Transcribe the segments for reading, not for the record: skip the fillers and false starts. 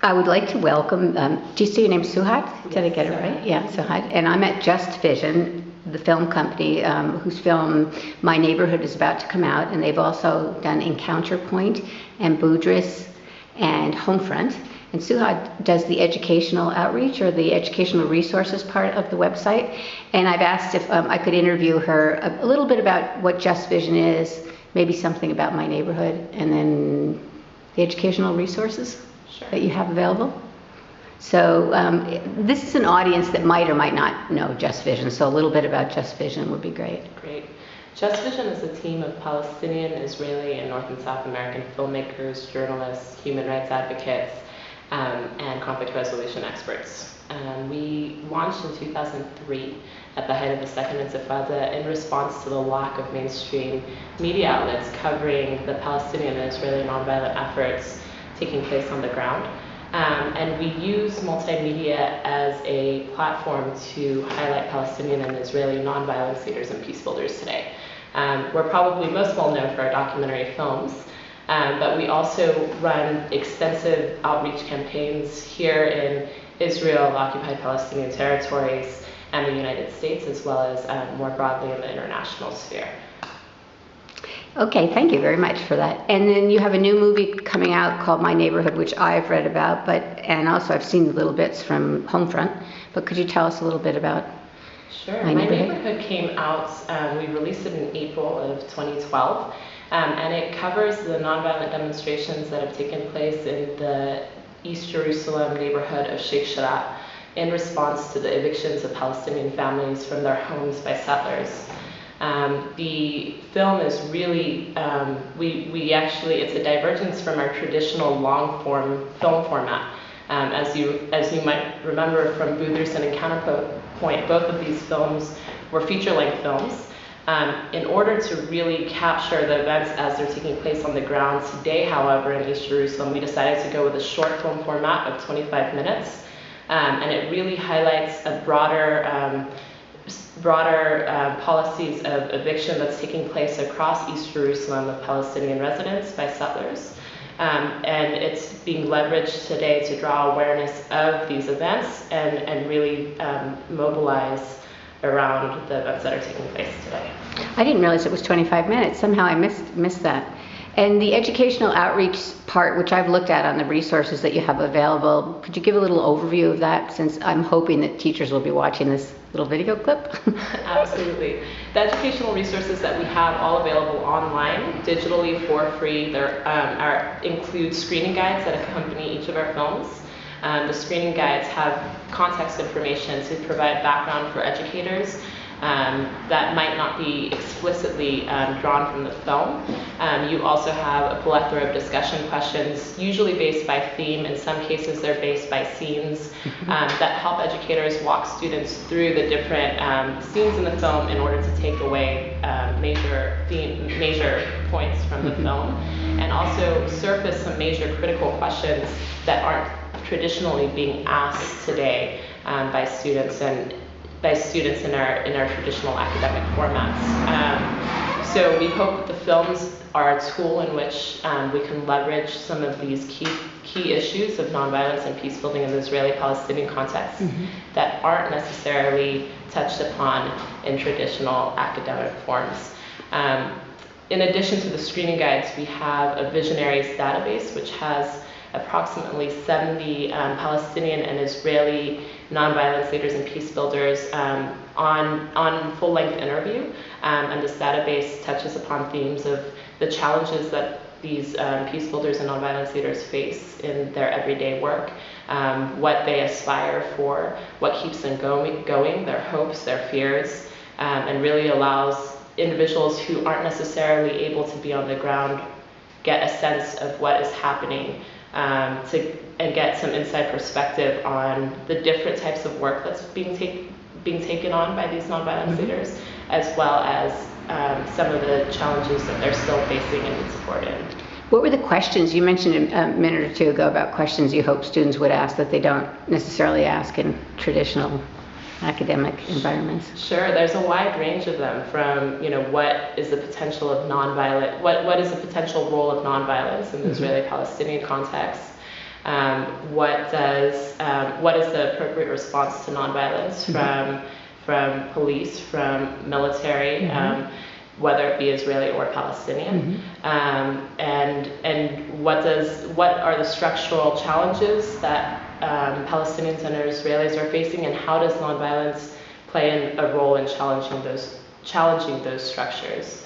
I would like to welcome, do you say your name Suhat? Did I get it right? Yeah, Suhat. And I'm at Just Vision, the film company whose film My Neighborhood is about to come out, and they've also done Encounter Point and Boudris and Homefront. And Suhat does the educational outreach or the educational resources part of the website. And I've asked if I could interview her a little bit about what Just Vision is, maybe something about My Neighborhood, and then the educational resources that you have available. So this is an audience that might or might not know Just Vision, so a little bit about Just Vision would be great. Great. Just Vision is a team of Palestinian, Israeli, and North and South American filmmakers, journalists, human rights advocates, and conflict resolution experts. We launched in 2003 at the height of the Second Intifada in response to the lack of mainstream media outlets covering the Palestinian and Israeli nonviolent efforts taking place on the ground. And we use multimedia as a platform to highlight Palestinian and Israeli nonviolence leaders and peace builders today. We're probably most well known for our documentary films, but we also run extensive outreach campaigns here in Israel, the occupied Palestinian territories, and the United States, as well as more broadly in the international sphere. Okay, thank you very much for that. And then you have a new movie coming out called My Neighborhood, which I've read about, and also I've seen little bits from Homefront. But could you tell us a little bit about Sure. My Neighborhood came out, we released it in April of 2012, and it covers the nonviolent demonstrations that have taken place in the East Jerusalem neighborhood of Sheikh Jarrah in response to the evictions of Palestinian families from their homes by settlers. The film is really, it's a divergence from our traditional long form film format. As you might remember from Boudris and Encounter Point, both of these films were feature-length films. In order to really capture the events as they're taking place on the ground today, however, in East Jerusalem, we decided to go with a short film format of 25 minutes. And it really highlights a broader policies of eviction that's taking place across East Jerusalem of Palestinian residents by settlers. And it's being leveraged today to draw awareness of these events and really mobilize around the events that are taking place today. I didn't realize it was 25 minutes. Somehow I missed that. And the educational outreach part, which I've looked at on the resources that you have available, could you give a little overview of that, since I'm hoping that teachers will be watching this little video clip? Absolutely. The educational resources that we have all available online, digitally for free, include screening guides that accompany each of our films. The screening guides have context information to provide background for educators that might not be explicitly drawn from the film. You also have a plethora of discussion questions, usually based by theme. In some cases, they're based by scenes that help educators walk students through the different scenes in the film in order to take away major points from the film, and also surface some major critical questions that aren't traditionally being asked today by students in our traditional academic formats. So we hope that the films are a tool in which we can leverage some of these key issues of nonviolence and peace building in the Israeli-Palestinian context that aren't necessarily touched upon in traditional academic forms. In addition to the screening guides, we have a visionaries database, which has approximately 70 Palestinian and Israeli nonviolence leaders and peace builders on full-length interview. And this database touches upon themes of the challenges that these peace builders and nonviolence leaders face in their everyday work, what they aspire for, what keeps them going, their hopes, their fears, and really allows individuals who aren't necessarily able to be on the ground get a sense of what is happening and get some inside perspective on the different types of work that's being taken on by these nonviolence leaders, as well as some of the challenges that they're still facing and need support in. What were the questions you mentioned a minute or two ago about questions you hope students would ask that they don't necessarily ask in traditional academic environments? Sure, there's a wide range of them, from what is the potential of nonviolent, what is the potential role of nonviolence in the Israeli-Palestinian context, What is the appropriate response to nonviolence from police, from military, whether it be Israeli or Palestinian, and what are the structural challenges that Palestinians and Israelis are facing, and how does nonviolence play a role in challenging those structures?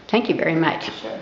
Thank you very much. Sure.